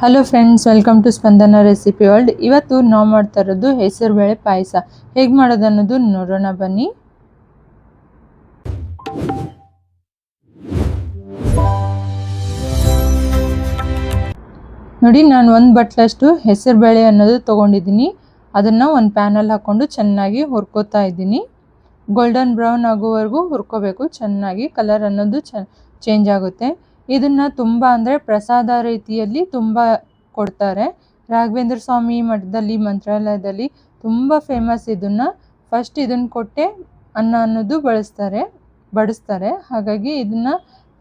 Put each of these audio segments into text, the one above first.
Hello friends, welcome to Spandana recipe world. ಇವತ್ತು ನಾವು ಮಾಡ್ತಾ ಇರೋದು ಹೆಸರುಬೇಳೆ ಪಾಯಸ. ಹೇಗೆ ಮಾಡೋದು ಅನ್ನೋದು ನೋಡೋಣ ಬನ್ನಿ. ನೋಡಿ, ನಾನು ಒಂದು ಬಟ್ಲಷ್ಟು ಹೆಸರುಬೇಳೆ ಅನ್ನೋದು ತೊಗೊಂಡಿದ್ದೀನಿ. ಅದನ್ನು ಒಂದು ಪ್ಯಾನಲ್ಲಿ ಹಾಕ್ಕೊಂಡು ಚೆನ್ನಾಗಿ ಹುರ್ಕೋತಾ ಇದ್ದೀನಿ. ಗೋಲ್ಡನ್ ಬ್ರೌನ್ ಆಗೋವರೆಗೂ ಹುರ್ಕೋಬೇಕು. ಚೆನ್ನಾಗಿ ಕಲರ್ ಅನ್ನೋದು ಚೇಂಜ್ ಆಗುತ್ತೆ. ಇದನ್ನು ತುಂಬ ಅಂದರೆ ಪ್ರಸಾದ ರೀತಿಯಲ್ಲಿ ತುಂಬ ಕೊಡ್ತಾರೆ. ರಾಘವೇಂದ್ರ ಸ್ವಾಮಿ ಮಠದಲ್ಲಿ, ಮಂತ್ರಾಲಯದಲ್ಲಿ ತುಂಬ ಫೇಮಸ್. ಫಸ್ಟ್ ಇದನ್ನು ಕೊಟ್ಟೆ ಅನ್ನ ಅನ್ನೋದು ಬಡಿಸ್ತಾರೆ. ಹಾಗಾಗಿ ಇದನ್ನು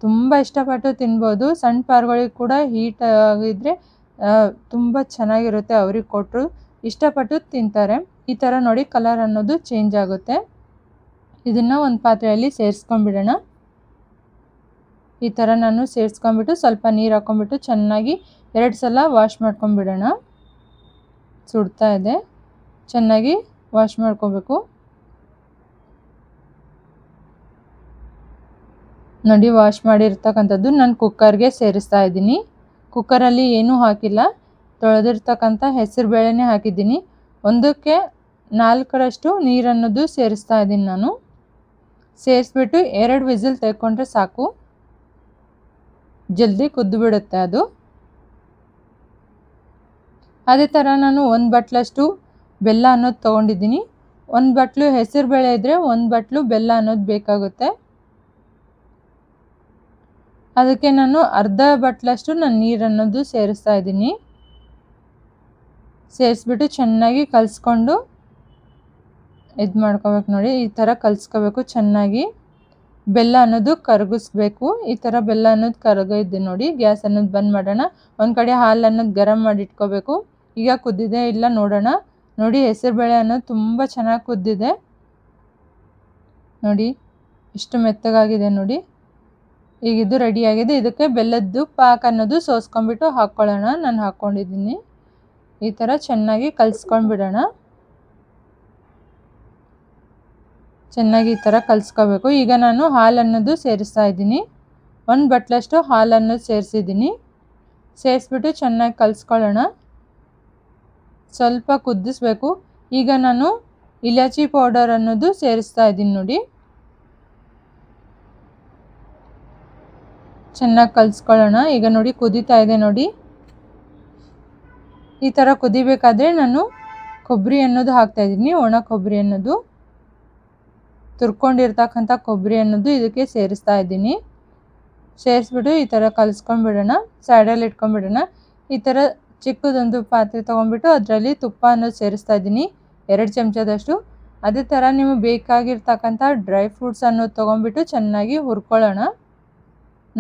ತುಂಬ ಇಷ್ಟಪಟ್ಟು ತಿನ್ಬೋದು. ಸಣ್ಣ ಪಾರುಗಳಿಗೆ ಕೂಡ ಹೀಟ್ ಆಗಿದ್ರೆ ತುಂಬ ಚೆನ್ನಾಗಿರುತ್ತೆ. ಅವ್ರಿಗೆ ಕೊಟ್ಟರು ಇಷ್ಟಪಟ್ಟು ತಿಂತಾರೆ. ಈ ಥರ ನೋಡಿ ಕಲರ್ ಅನ್ನೋದು ಚೇಂಜ್ ಆಗುತ್ತೆ. ಇದನ್ನು ಒಂದು ಪಾತ್ರೆಯಲ್ಲಿ ಸೇರಿಸ್ಕೊಂಡ್ಬಿಡೋಣ. ಈ ಥರ ನಾನು ಸೇರಿಸ್ಕೊಂಡ್ಬಿಟ್ಟು ಸ್ವಲ್ಪ ನೀರು ಹಾಕ್ಕೊಂಡ್ಬಿಟ್ಟು ಚೆನ್ನಾಗಿ 2 ಸಲ ವಾಶ್ ಮಾಡ್ಕೊಂಡ್ಬಿಡೋಣ. ಸುಡ್ತಾ ಇದೆ, ಚೆನ್ನಾಗಿ ವಾಶ್ ಮಾಡ್ಕೋಬೇಕು. ನೋಡಿ, ವಾಶ್ ಮಾಡಿರ್ತಕ್ಕಂಥದ್ದು ನಾನು ಕುಕ್ಕರ್ಗೆ ಸೇರಿಸ್ತಾ ಇದ್ದೀನಿ. ಕುಕ್ಕರಲ್ಲಿ ಏನೂ ಹಾಕಿಲ್ಲ, ತೊಳೆದಿರ್ತಕ್ಕಂಥ ಹೆಸರುಬೇಳೆನೇ ಹಾಕಿದ್ದೀನಿ. 1ಕ್ಕೆ 4ರಷ್ಟು ನೀರನ್ನೋದು ಸೇರಿಸ್ತಾ ಇದ್ದೀನಿ ನಾನು. ಸೇರಿಸ್ಬಿಟ್ಟು 2 ವಿಸಿಲ್ ತೆಕ್ಕೊಂಡ್ರೆ ಸಾಕು, ಜಲ್ದಿ ಕುದ್ದು ಬಿಡುತ್ತೆ ಅದು. ಅದೇ ಥರ ನಾನು 1 ಬಟ್ಲಷ್ಟು ಬೆಲ್ಲ ಅನ್ನೋದು ತೊಗೊಂಡಿದ್ದೀನಿ. 1 ಬಟ್ಲು ಹೆಸರುಬೇಳೆ ಇದ್ದರೆ 1 ಬಟ್ಲು ಬೆಲ್ಲ ಅನ್ನೋದು ಬೇಕಾಗುತ್ತೆ. ಅದಕ್ಕೆ ನಾನು ಅರ್ಧ ಬಟ್ಲಷ್ಟು ನೀರನ್ನೋದು ಸೇರಿಸ್ತಾ ಇದ್ದೀನಿ. ಸೇರಿಸ್ಬಿಟ್ಟು ಚೆನ್ನಾಗಿ ಕಲಿಸ್ಕೊಂಡು ಇದು ಮಾಡ್ಕೋಬೇಕು. ನೋಡಿ, ಈ ಥರ ಕಲಿಸ್ಕೋಬೇಕು ಚೆನ್ನಾಗಿ. ಬೆಲ್ಲ ಅನ್ನೋದು ಕರಗಿಸ್ಬೇಕು. ಈ ಥರ ಬೆಲ್ಲ ಅನ್ನೋದು ಕರಗಿದೆ ನೋಡಿ. ಗ್ಯಾಸ್ ಅನ್ನೋದು ಬಂದ್ ಮಾಡೋಣ. ಒಂದು ಕಡೆ ಹಾಲು ಅನ್ನೋದು ಗರಂ ಮಾಡಿ ಇಟ್ಕೋಬೇಕು. ಈಗ ಕುದ್ದಿದೆ ಇಲ್ಲ ನೋಡೋಣ. ನೋಡಿ, ಹೆಸರುಬೇಳೆ ಅನ್ನೋದು ತುಂಬ ಚೆನ್ನಾಗಿ ಕುದ್ದಿದೆ. ನೋಡಿ, ಇಷ್ಟು ಮೆತ್ತಗಾಗಿದೆ ನೋಡಿ. ಈಗ ಇದು ರೆಡಿಯಾಗಿದೆ. ಇದಕ್ಕೆ ಬೆಲ್ಲದ್ದು ಪಾಕ ಅನ್ನೋದು ಸೋಸ್ಕೊಂಡ್ಬಿಟ್ಟು ಹಾಕ್ಕೊಳ್ಳೋಣ. ನಾನು ಹಾಕ್ಕೊಂಡಿದ್ದೀನಿ. ಈ ಥರ ಚೆನ್ನಾಗಿ ಕಲಿಸ್ಕೊಂಡ್ಬಿಡೋಣ. ಚೆನ್ನಾಗಿ ಈ ಥರ ಕಲಿಸ್ಕೋಬೇಕು. ಈಗ ನಾನು ಹಾಲು ಅನ್ನೋದು ಸೇರಿಸ್ತಾ ಇದ್ದೀನಿ. 1 ಬಟ್ಲಷ್ಟು ಹಾಲನ್ನು ಸೇರಿಸಿದ್ದೀನಿ. ಸೇರಿಸ್ಬಿಟ್ಟು ಚೆನ್ನಾಗಿ ಕಲಿಸ್ಕೊಳ್ಳೋಣ. ಸ್ವಲ್ಪ ಕುದಿಸ್ಬೇಕು. ಈಗ ನಾನು ಇಲಾಚಿ ಪೌಡರ್ ಅನ್ನೋದು ಸೇರಿಸ್ತಾ ಇದ್ದೀನಿ. ನೋಡಿ, ಚೆನ್ನಾಗಿ ಕಲಿಸ್ಕೊಳ್ಳೋಣ. ಈಗ ನೋಡಿ ಕುದೀತಾ ಇದೆ ನೋಡಿ. ಈ ಥರ ಕುದಿಬೇಕಾದ್ರೆ ನಾನು ಕೊಬ್ಬರಿ ಅನ್ನೋದು ಹಾಕ್ತಾಯಿದ್ದೀನಿ. ಒಣ ಕೊಬ್ಬರಿ ಅನ್ನೋದು, ತುರ್ಕೊಂಡಿರ್ತಕ್ಕಂಥ ಕೊಬ್ಬರಿ ಅನ್ನೋದು ಇದಕ್ಕೆ ಸೇರಿಸ್ತಾ ಇದ್ದೀನಿ. ಸೇರಿಸ್ಬಿಟ್ಟು ಈ ಥರ ಕಲಿಸ್ಕೊಂಡ್ಬಿಡೋಣ. ಸೈಡಲ್ಲಿ ಇಟ್ಕೊಂಡ್ಬಿಡೋಣ. ಈ ಥರ ಚಿಕ್ಕದೊಂದು ಪಾತ್ರೆ ತೊಗೊಂಡ್ಬಿಟ್ಟು ಅದರಲ್ಲಿ ತುಪ್ಪ ಅನ್ನೋದು ಸೇರಿಸ್ತಾ ಇದ್ದೀನಿ, 2 ಚಮಚದಷ್ಟು. ಅದೇ ಥರ ನಿಮಗೆ ಬೇಕಾಗಿರ್ತಕ್ಕಂಥ ಡ್ರೈ ಫ್ರೂಟ್ಸ್ ಅನ್ನೋದು ತೊಗೊಂಡ್ಬಿಟ್ಟು ಚೆನ್ನಾಗಿ ಹುರ್ಕೊಳ್ಳೋಣ.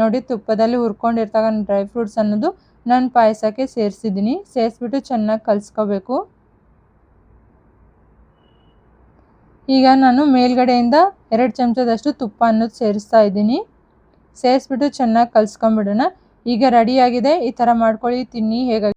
ನೋಡಿ, ತುಪ್ಪದಲ್ಲಿ ಹುರ್ಕೊಂಡಿರ್ತಕ್ಕಂಥ ಡ್ರೈ ಫ್ರೂಟ್ಸ್ ಅನ್ನೋದು ನಾನು ಪಾಯಸಕ್ಕೆ ಸೇರಿಸಿದ್ದೀನಿ. ಸೇರಿಸ್ಬಿಟ್ಟು ಚೆನ್ನಾಗಿ ಕಲಿಸ್ಕೋಬೇಕು. ಈಗ ನಾನು ಮೇಲ್ಗಡೆಯಿಂದ 2 ಚಮಚದಷ್ಟು ತುಪ್ಪ ಅನ್ನೋದು ಸೇರಿಸ್ತಾ ಇದ್ದೀನಿ. ಸೇರಿಸ್ಬಿಟ್ಟು ಚೆನ್ನಾಗಿ ಕಲಿಸ್ಕೊಂಡ್ಬಿಡೋಣ. ಈಗ ರೆಡಿಯಾಗಿದೆ. ಈ ಥರ ಮಾಡ್ಕೊಳ್ಳಿ, ತಿನ್ನಿ. ಹೇಗಾಗಿ